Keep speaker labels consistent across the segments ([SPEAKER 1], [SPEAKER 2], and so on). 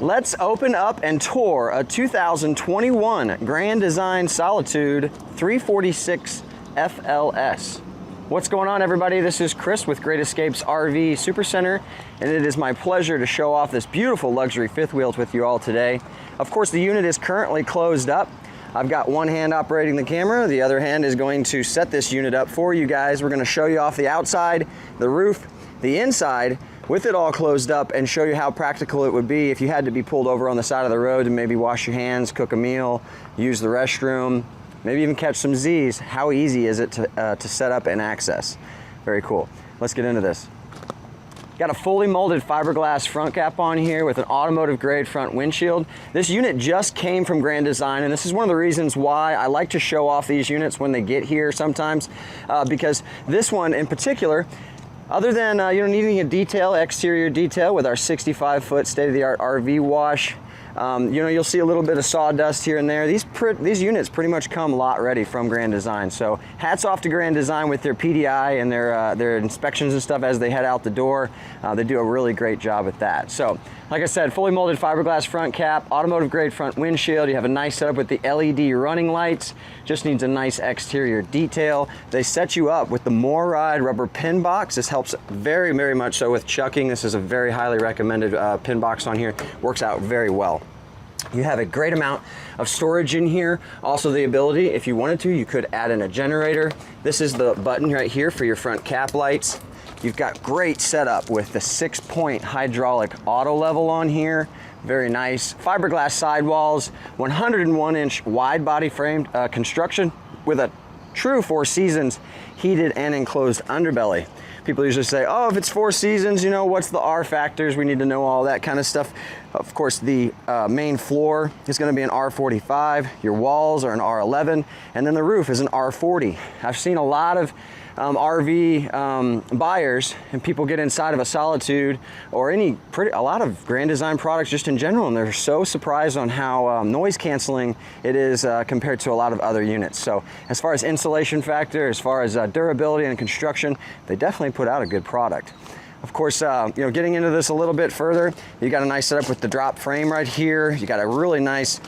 [SPEAKER 1] Let's open up and tour a 2021 Grand Design Solitude 346 FLS. What's going on, everybody? This is Chris with Great Escapes RV Supercenter, and it is my pleasure to show off this beautiful luxury fifth wheels with you all today. Of course, the unit is currently closed up. I've got one hand operating the camera, the other hand is going to set this unit up for you guys. We're going to show you off the outside, the roof, the inside, with it all closed up, and show you how practical it would be if you had to be pulled over on the side of the road to maybe wash your hands, cook a meal, use the restroom, maybe even catch some Z's. How easy is it to set up and access? Very cool. Let's get into this. Got a fully molded fiberglass front cap on here with an automotive grade front windshield. This unit just came from Grand Design, and this is one of the reasons why I like to show off these units when they get here sometimes, because this one in particular, other than needing a exterior detail with our 65-foot state-of-the-art RV wash, you'll see a little bit of sawdust here and there. These units pretty much come lot ready from Grand Design. So hats off to Grand Design with their PDI and their inspections and stuff as they head out the door. They do a really great job with that. So like I said, fully molded fiberglass front cap, automotive grade front windshield. You have a nice setup with the LED running lights. Just needs a nice exterior detail. They set you up with the MORryde rubber pin box. This helps very, very much so with chucking. This is a very highly recommended pin box on here. Works out very well. You have a great amount of storage in here. Also the ability, if you wanted to, you could add in a generator. This is the button right here for your front cap lights. You've got great setup with the 6-point hydraulic auto level on here. Very nice. Fiberglass sidewalls, 101-inch wide body framed construction with a true Four Seasons heated and enclosed underbelly. People usually say, oh, if it's Four Seasons, what's the R factors? We need to know all that kind of stuff. Of course, the main floor is going to be an R45. Your walls are an R11, and then the roof is an R40. I've seen a lot of RV buyers and people get inside of a Solitude or a lot of Grand Design products just in general, and they're so surprised on how noise canceling it is compared to a lot of other units. So as far as insulation factor, as far as durability and construction, they definitely put out a good product. Of course, getting into this a little bit further, you got a nice setup with the drop frame right here. You got a really nice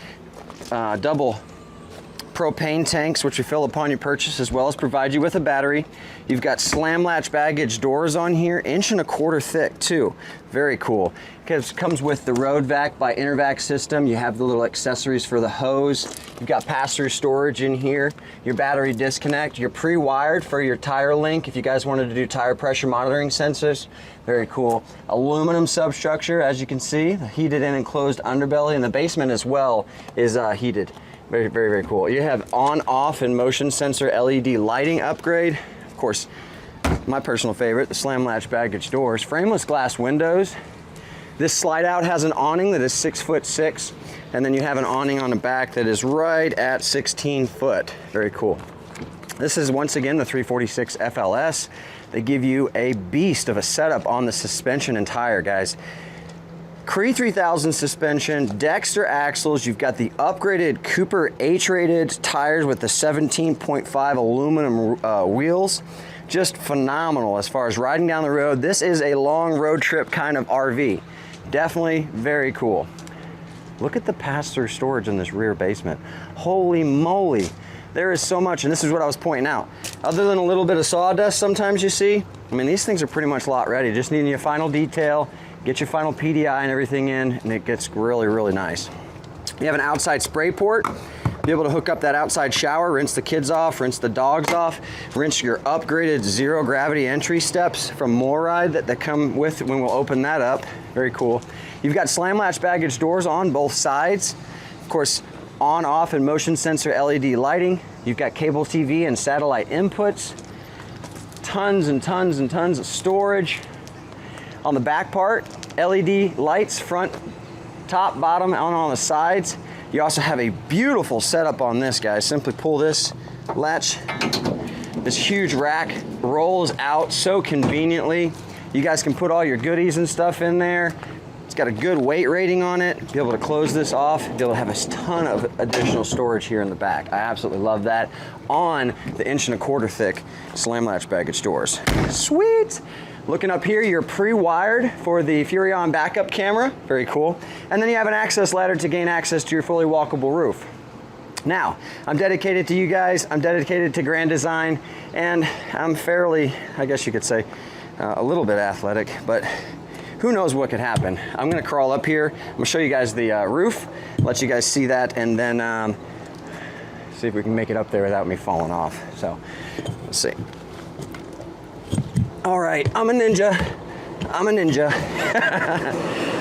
[SPEAKER 1] double propane tanks, which you fill upon your purchase, as well as provide you with a battery. You've got slam latch baggage doors on here, 1.25 inch thick too. Very cool. It comes with the road vac by Intervac system. You have the little accessories for the hose. You've got pass-through storage in here, your battery disconnect. You're pre-wired for your tire link if you guys wanted to do tire pressure monitoring sensors. Very cool. Aluminum substructure, as you can see, the heated and enclosed underbelly, and the basement as well is heated. Very, very, very cool. You have on, off, and motion sensor LED lighting upgrade. Of course, my personal favorite, the slam latch baggage doors. Frameless glass windows. This slide out has an awning that is 6'6", and then you have an awning on the back that is right at 16 foot. Very cool. This is once again the 346 FLS. They give you a beast of a setup on the suspension and tire, guys. Cree 3000 suspension, Dexter axles. You've got the upgraded Cooper H-rated tires with the 17.5 aluminum wheels. Just phenomenal as far as riding down the road. This is a long road trip kind of RV. Definitely very cool. Look at the pass-through storage in this rear basement. Holy moly. There is so much, and this is what I was pointing out. Other than a little bit of sawdust sometimes you see, I mean, these things are pretty much lot ready. Just needing your final detail, get your final PDI and everything in, and it gets really, really nice. You have an outside spray port. Be able to hook up that outside shower, rinse the kids off, rinse the dogs off, rinse your upgraded zero gravity entry steps from MORryde that come with when we'll open that up. Very cool. You've got slam latch baggage doors on both sides. Of course, on, off, and motion sensor LED lighting. You've got cable TV and satellite inputs. Tons and tons and tons of storage. On the back part, LED lights, front, top, bottom, and on the sides. You also have a beautiful setup on this, guys. Simply pull this latch. This huge rack rolls out so conveniently. You guys can put all your goodies and stuff in there. It's got a good weight rating on it. Be able to close this off. Be able to have a ton of additional storage here in the back. I absolutely love that on the 1.25 inch thick slam latch baggage doors. Sweet. Looking up here, you're pre-wired for the Furrion backup camera. Very cool. And then you have an access ladder to gain access to your fully walkable roof. Now, I'm dedicated to you guys. I'm dedicated to Grand Design, and I'm fairly, I guess you could say, a little bit athletic, but who knows what could happen. I'm gonna crawl up here. I'm gonna show you guys the roof, let you guys see that, and then see if we can make it up there without me falling off. So, let's see. All right, I'm a ninja. I'm a ninja.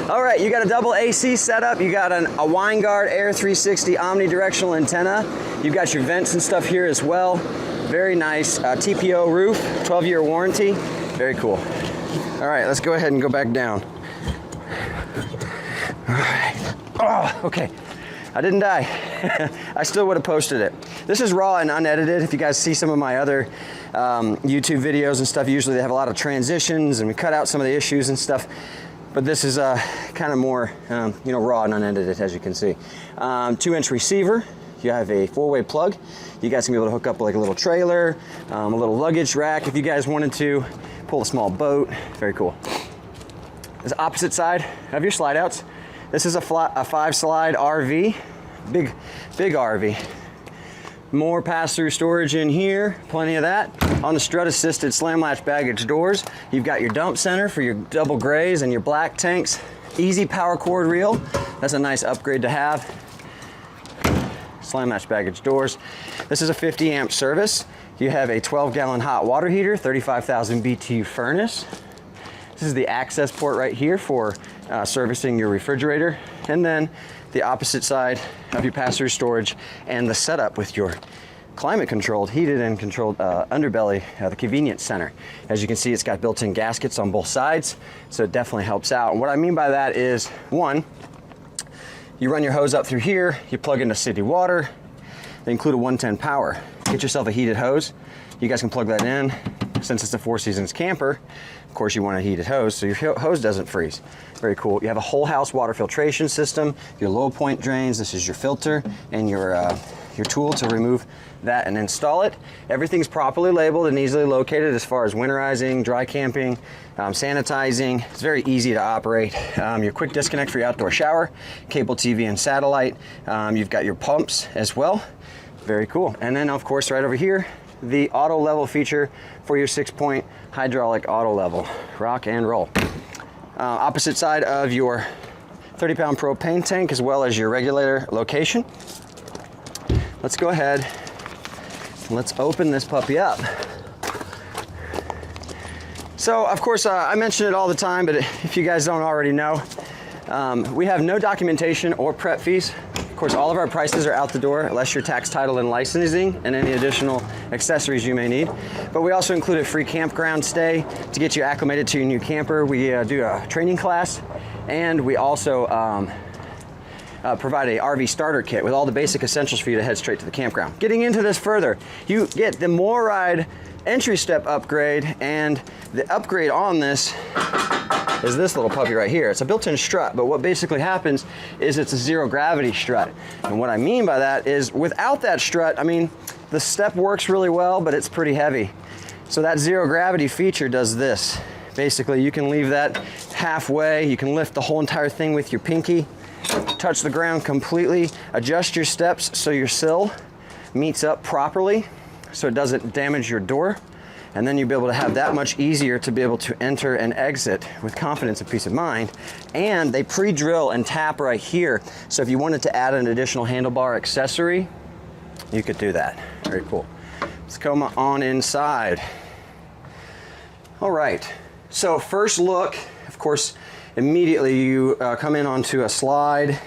[SPEAKER 1] All right, you got a double AC setup. You got a Winegard Air 360 omnidirectional antenna. You've got your vents and stuff here as well. Very nice TPO roof, 12-year warranty. Very cool. All right, let's go ahead and go back down. All right. Oh, okay. I didn't die. I still would have posted it. This is raw and unedited. If you guys see some of my other YouTube videos and stuff, usually they have a lot of transitions and we cut out some of the issues and stuff. But this is kind of more, you know, raw and unedited, as you can see. 2-inch receiver. You have a 4-way plug. You guys can be able to hook up like a little trailer, a little luggage rack if you guys wanted to, pull a small boat. Very cool. This opposite side of your slide outs. This is a 5-slide RV, big RV. More pass-through storage in here, plenty of that. On the strut assisted slam latch baggage doors, you've got your dump center for your double grays and your black tanks. Easy power cord reel. That's a nice upgrade to have. Slam latch baggage doors. This is a 50 amp service. You have a 12-gallon hot water heater, 35,000 BTU furnace. This is the access port right here for servicing your refrigerator. And then the opposite side of your pass-through storage and the setup with your climate controlled, heated and controlled underbelly, the convenience center. As you can see, it's got built-in gaskets on both sides, so it definitely helps out. And what I mean by that is, one, you run your hose up through here, you plug into city water, they include a 110 power. Get yourself a heated hose. You guys can plug that in. Since it's a 4 Seasons camper, of course you want a heated hose so your hose doesn't freeze. Very cool. You have a whole house water filtration system, your low point drains, this is your filter, and your tool to remove that and install it. Everything's properly labeled and easily located as far as winterizing, dry camping, sanitizing. It's very easy to operate. Your quick disconnect for your outdoor shower, cable TV and satellite. You've got your pumps as well. Very cool. And then of course right over here, the auto level feature for your 6-point hydraulic auto level. Rock and roll. Opposite side of your 30-pound propane tank as well as your regulator location. Let's go ahead and let's open this puppy up. So of course I mention it all the time, but if you guys don't already know, we have no documentation or prep fees. Of course, all of our prices are out the door, unless your tax, title, and licensing, and any additional accessories you may need. But we also include a free campground stay to get you acclimated to your new camper. We do a training class, and we also provide a RV starter kit with all the basic essentials for you to head straight to the campground. Getting into this further, you get the MORride entry step upgrade, and the upgrade on this is this little puppy right here. It's a built-in strut, but what basically happens is it's a zero gravity strut. And what I mean by that is without that strut, I mean, the step works really well, but it's pretty heavy. So that zero gravity feature does this. Basically, you can leave that halfway, you can lift the whole entire thing with your pinky, touch the ground completely, adjust your steps so your sill meets up properly so it doesn't damage your door. And then you'll be able to have that much easier to be able to enter and exit with confidence and peace of mind. And they pre-drill and tap right here. So if you wanted to add an additional handlebar accessory, you could do that. Very cool. Let's come on inside. All right, so first look, of course, immediately you come in onto a slide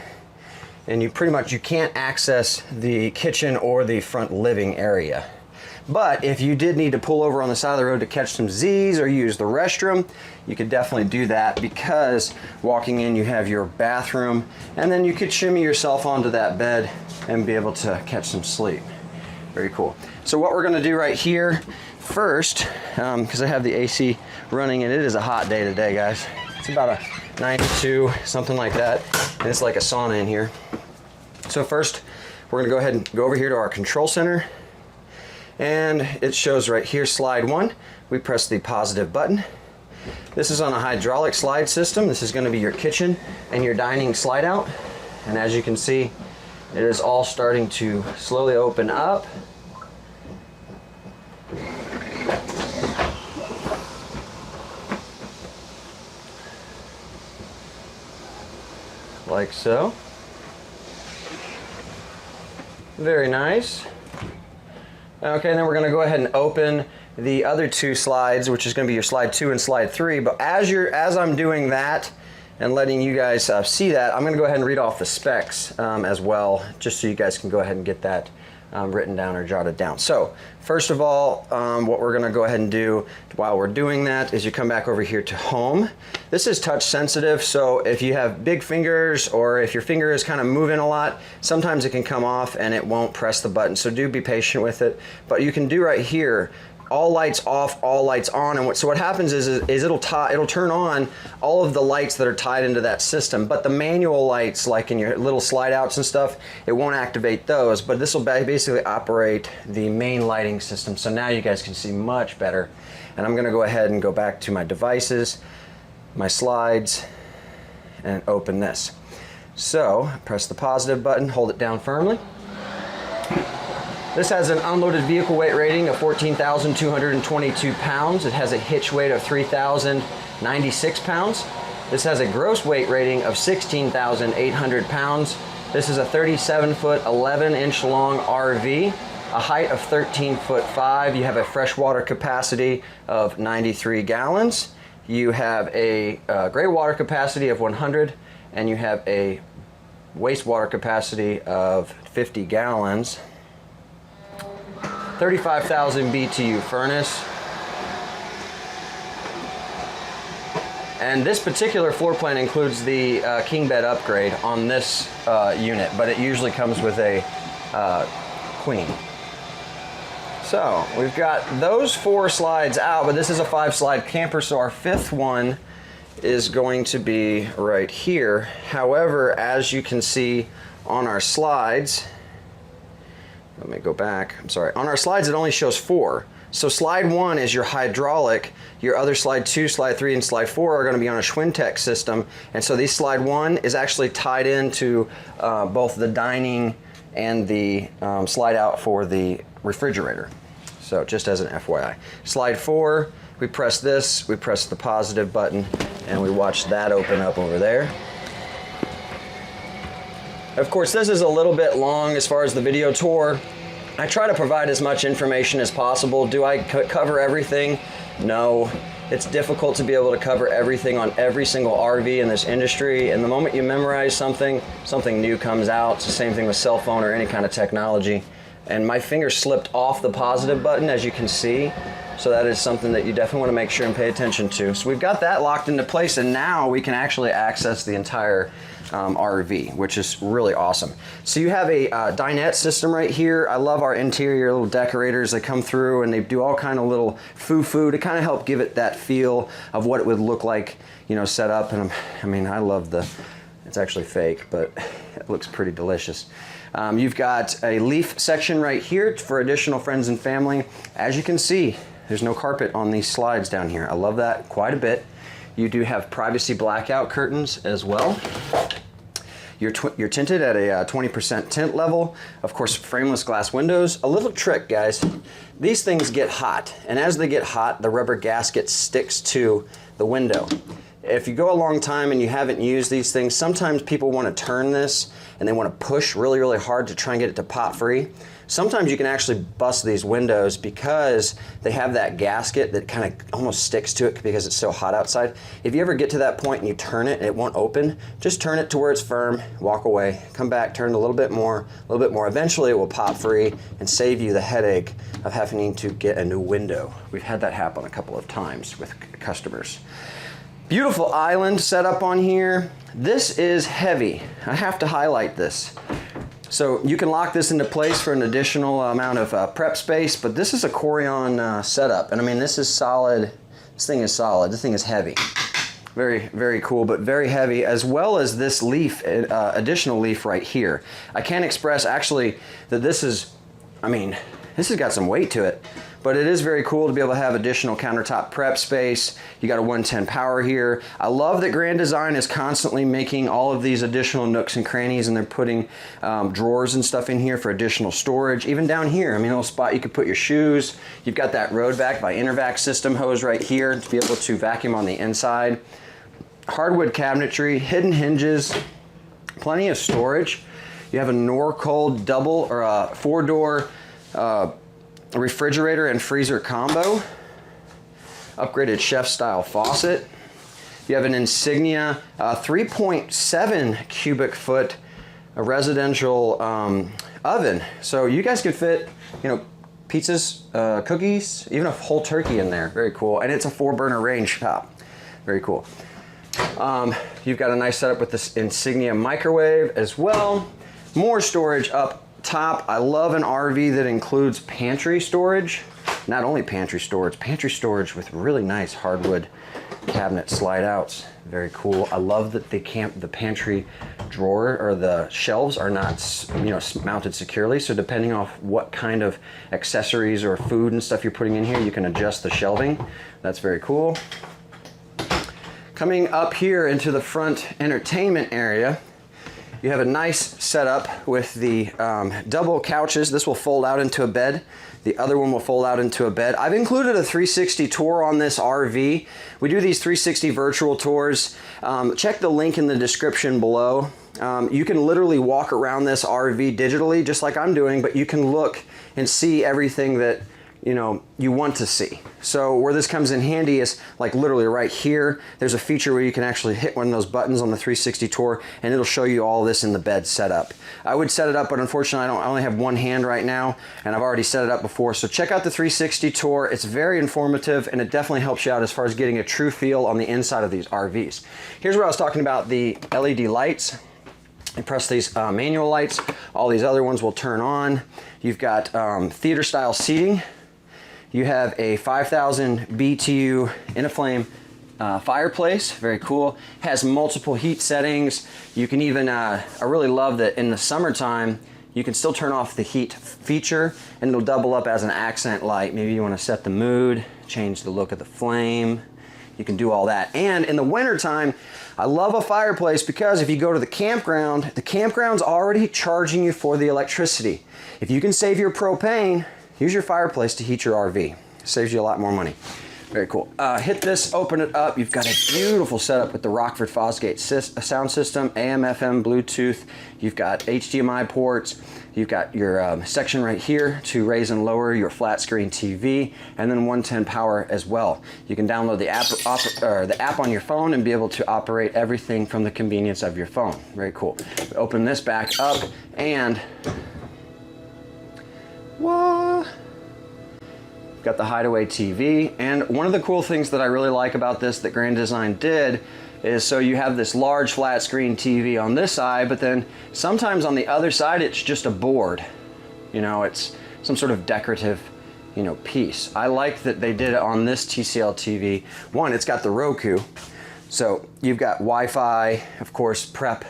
[SPEAKER 1] and you can't access the kitchen or the front living area. But if you did need to pull over on the side of the road to catch some Z's or use the restroom, you could definitely do that, because walking in you have your bathroom, and then you could shimmy yourself onto that bed and be able to catch some sleep. Very cool. So what we're gonna do right here first, because I have the AC running and it is a hot day today, guys. It's about a 92, something like that, and it's like a sauna in here. So first, we're gonna go ahead and go over here to our control center. And it shows right here, slide 1. We press the positive button. This is on a hydraulic slide system. This is going to be your kitchen and your dining slide out. And as you can see, it is all starting to slowly open up. Like so. Very nice. Okay, and then we're going to go ahead and open the other two slides, which is going to be your slide 2 and slide 3. But as I'm doing that and letting you guys see that, I'm going to go ahead and read off the specs as well, just so you guys can go ahead and get that written down or jotted down. So first of all, what we're going to go ahead and do while we're doing that is you come back over here to home. This is touch sensitive, so if you have big fingers or if your finger is kind of moving a lot, sometimes it can come off and it won't press the button, so do be patient with it. But you can do right here, all lights off, all lights on, and so what happens is it'll turn on all of the lights that are tied into that system, but the manual lights, like in your little slide outs and stuff, it won't activate those, but this will basically operate the main lighting system. So now you guys can see much better. And I'm gonna go ahead and go back to my devices, my slides, and open this. So press the positive button, hold it down firmly. This has an unloaded vehicle weight rating of 14,222 pounds. It has a hitch weight of 3,096 pounds. This has a gross weight rating of 16,800 pounds. This is a 37-foot, 11-inch long RV, a height of 13'5". You have a freshwater capacity of 93 gallons. You have a gray water capacity of 100, and you have a wastewater capacity of 50 gallons. 35,000 BTU furnace. And this particular floor plan includes the king bed upgrade on this unit, but it usually comes with a queen. So we've got those 4 slides out, but this is a 5-slide camper, so our 5th one is going to be right here. However, as you can see on our slides, let me go back. I'm sorry. On our slides, it only shows 4. So slide 1 is your hydraulic. Your other slide 2, slide 3, and slide 4 are going to be on a Schwintek system. And so these slide 1 is actually tied into both the dining and the slide out for the refrigerator. So just as an FYI. Slide 4, we press this, we press the positive button, and we watch that open up over there. Of course, this is a little bit long as far as the video tour. I try to provide as much information as possible. Do I cover everything? No. It's difficult to be able to cover everything on every single RV in this industry. And the moment you memorize something, something new comes out. It's the same thing with cell phone or any kind of technology. And my finger slipped off the positive button, as you can see. So that is something that you definitely want to make sure and pay attention to. So we've got that locked into place, and now we can actually access the entire RV, which is really awesome. So you have a dinette system right here. I love our interior little decorators. They come through and they do all kind of little foo-foo to kind of help give it that feel of what it would look like, you know, set up. And I mean, I love it's actually fake, but it looks pretty delicious. You've got a leaf section right here for additional friends and family. As you can see, there's no carpet on these slides down here. I love that quite a bit. You do have privacy blackout curtains as well. You're tinted at a 20% tint level. Of course, frameless glass windows. A little trick, guys. These things get hot, and as they get hot, the rubber gasket sticks to the window. If you go a long time and you haven't used these things, sometimes people want to turn this and they want to push really, really hard to try and get it to pop free. Sometimes you can actually bust these windows because they have that gasket that kind of almost sticks to it because it's so hot outside. If you ever get to that point and you turn it and it won't open, just turn it to where it's firm, walk away, come back, turn it a little bit more. Eventually it will pop free and save you the headache of having to get a new window. We've had that happen a couple of times with customers. Beautiful island set up on here. This is heavy. I have to highlight this. So you can lock this into place for an additional amount of prep space, but this is a Corian setup. And I mean, this is solid. This thing is solid. This thing is heavy. Very, very cool, but very heavy, as well as this leaf, additional leaf right here. I can't express actually that this is, I mean, this has got some weight to it. but it is very cool to be able to have additional countertop prep space. You got a 110 power here. I love that Grand Design is constantly making all of these additional nooks and crannies, and they're putting drawers and stuff in here for additional storage. Even down here, I mean, a little spot you could put your shoes. You've got that road vac by Intervac system hose right here to be able to vacuum on the inside. Hardwood cabinetry, hidden hinges, plenty of storage. You have a Norcold double or a 4-door refrigerator and freezer combo. Upgraded chef style faucet. You have an Insignia 3.7 cubic foot residential oven. So you guys could fit, you know, pizzas, cookies, even a whole turkey in there. Very cool. And it's a 4-burner range top. Very cool. You've got a nice setup with this Insignia microwave as well. More storage up top. I love an RV that includes pantry storage. Not only pantry storage with really nice hardwood cabinet slide outs. Very cool. I love that the pantry drawer or the shelves are not, you know, mounted securely. So depending on what kind of accessories or food and stuff you're putting in here, you can adjust the shelving. That's very cool. Coming up here into the front entertainment area, you have a nice setup with the double couches. This will fold out into a bed. The other one will fold out into a bed. I've included a 360 tour on this RV. We do these 360 virtual tours. Check the link in the description below. You can literally walk around this RV digitally, just like I'm doing, but you can look and see everything that, you know, you want to see. So where this comes in handy is like literally right here. There's a feature where you can actually hit one of those buttons on the 360 tour and it'll show you all this in the bed setup. I would set it up, but unfortunately I only have one hand right now and I've already set it up before. So check out the 360 tour. It's very informative and it definitely helps you out as far as getting a true feel on the inside of these RVs. Here's where I was talking about the LED lights. You press these manual lights. All these other ones will turn on. You've got theater style seating. You have a 5,000 BTU Inaflame fireplace, very cool. Has multiple heat settings. You can even, I really love that in the summertime, you can still turn off the heat feature and it'll double up as an accent light. Maybe you want to set the mood, change the look of the flame. You can do all that. And in the wintertime, I love a fireplace because if you go to the campground's already charging you for the electricity. If you can save your propane, use your fireplace to heat your RV. Saves you a lot more money. Very cool. Hit this, open it up. You've got a beautiful setup with the Rockford Fosgate sound system, AM, FM, Bluetooth. You've got HDMI ports. You've got your section right here to raise and lower your flat screen TV, and then 110 power as well. You can download the app on your phone and be able to operate everything from the convenience of your phone. Very cool. Open this back up and what? Got the Hideaway TV, and one of the cool things that I really like about this that Grand Design did is so you have this large flat screen TV on this side, but then sometimes on the other side it's just a board. You know, it's some sort of decorative, you know, piece. I like that they did it on this TCL TV. One, it's got the Roku, so you've got Wi-Fi, of course, prep.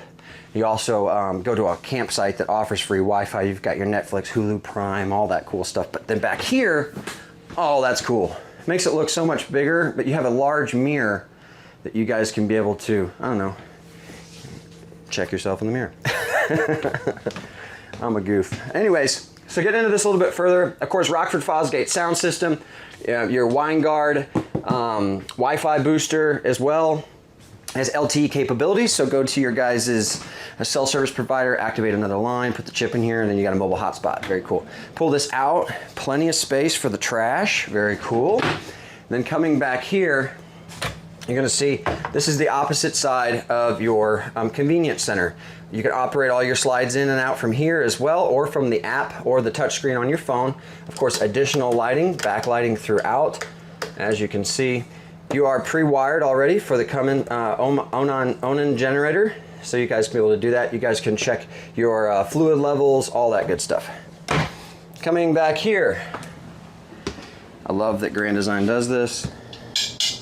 [SPEAKER 1] You also go to a campsite that offers free Wi-Fi. You've got your Netflix, Hulu Prime, all that cool stuff. But then back here, oh, that's cool. Makes it look so much bigger, but you have a large mirror that you guys can be able to, I don't know, check yourself in the mirror. I'm a goof. Anyways, so get into this a little bit further. Of course, Rockford Fosgate sound system, your Winegard Wi-Fi booster as well. Has LTE capabilities, so go to your guys' cell service provider, activate another line, put the chip in here, and then you got a mobile hotspot. Very cool. Pull this out, plenty of space for the trash. Very cool. Then coming back here, you're gonna see this is the opposite side of your convenience center. You can operate all your slides in and out from here as well, or from the app or the touchscreen on your phone. Of course, additional lighting, backlighting throughout, as you can see. You are pre-wired already for the Awning generator, so you guys can be able to do that. You guys can check your fluid levels, all that good stuff. Coming back here, I love that Grand Design does this.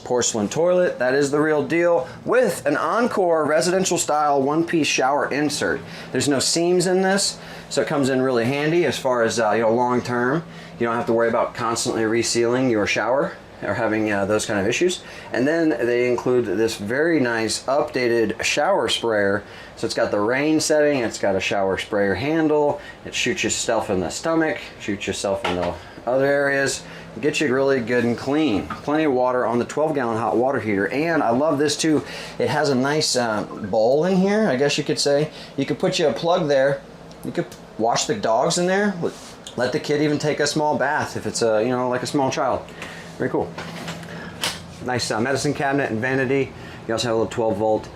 [SPEAKER 1] porcelain toilet. That is the real deal, with an Encore residential style one-piece shower insert. There's no seams in this, so it comes in really handy as far as long term. You don't have to worry about constantly resealing your shower or having those kind of issues. And then they include this very nice updated shower sprayer. So it's got the rain setting, it's got a shower sprayer handle, it shoots yourself in the stomach, shoots yourself in the other areas, get you really good and clean. Plenty of water on the 12-gallon hot water heater. And I love this too, it has a nice bowl in here, I guess you could say. You could put you a plug there, you could wash the dogs in there, let the kid even take a small bath if it's like a small child. Very cool. Nice medicine cabinet and vanity. You also have a little 12-volt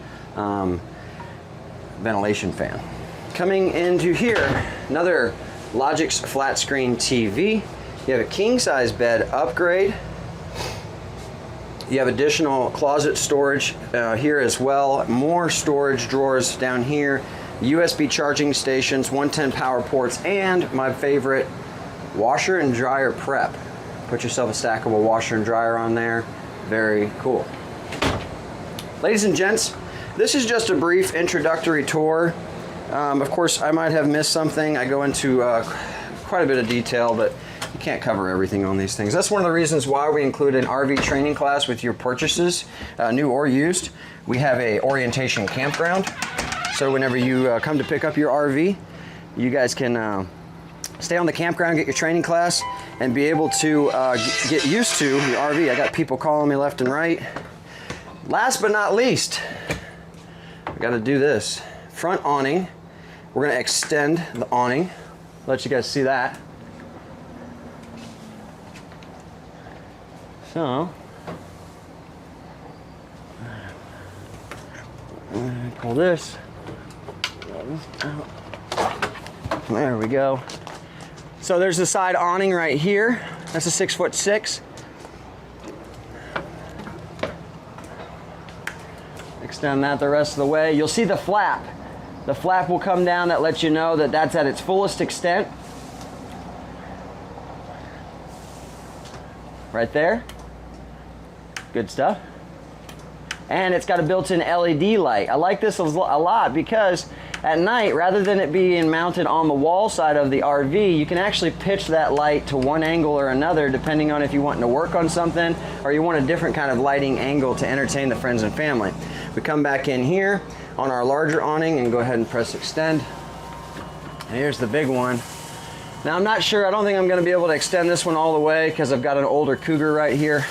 [SPEAKER 1] ventilation fan. Coming into here, another Logix flat screen TV. You have a king-size bed upgrade. You have additional closet storage here as well. More storage drawers down here. USB charging stations, 110 power ports, and my favorite, washer and dryer prep. Put yourself a stackable washer and dryer on there. Very cool. Ladies and gents, this is just a brief introductory tour. Of course, I might have missed something. I go into quite a bit of detail, but you can't cover everything on these things. That's one of the reasons why we include an RV training class with your purchases, new or used. We have a orientation campground. So whenever you come to pick up your RV, you guys can stay on the campground, get your training class, and be able to get used to your RV. I got people calling me left and right. Last but not least, I got to do this. Front awning. We're going to extend the awning. Let you guys see that. So, pull this. There we go. So there's the side awning right here. That's a 6'6". Extend that the rest of the way. You'll see the flap. The flap will come down. That lets you know that that's at its fullest extent. Right there. Good stuff. And it's got a built-in LED light. I like this a lot because at night, rather than it being mounted on the wall side of the RV, you can actually pitch that light to one angle or another depending on if you want to work on something or you want a different kind of lighting angle to entertain the friends and family. We come back in here on our larger awning and go ahead and press extend. And here's the big one. Now I'm not sure, I don't think I'm gonna be able to extend this one all the way because I've got an older Cougar right here.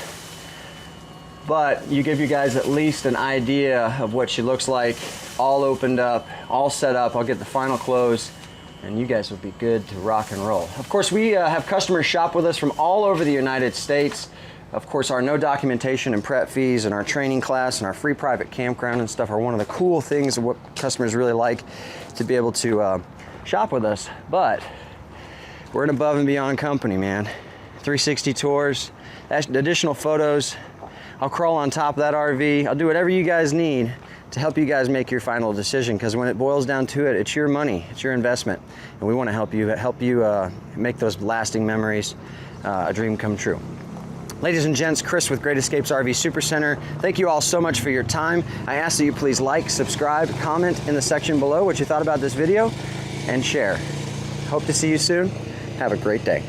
[SPEAKER 1] But you give you guys at least an idea of what she looks like, all opened up, all set up. I'll get the final close and you guys will be good to rock and roll. Of course, we have customers shop with us from all over the United States. Of course, our no documentation and prep fees and our training class and our free private campground and stuff are one of the cool things of what customers really like to be able to shop with us. But we're an above and beyond company, man. 360 tours, additional photos. I'll crawl on top of that RV. I'll do whatever you guys need to help you guys make your final decision, because when it boils down to it, it's your money, it's your investment, and we want to help you make those lasting memories a dream come true. Ladies and gents, Chris with Great Escapes RV Supercenter. Thank you all so much for your time. I ask that you please like, subscribe, comment in the section below what you thought about this video, and share. Hope to see you soon. Have a great day.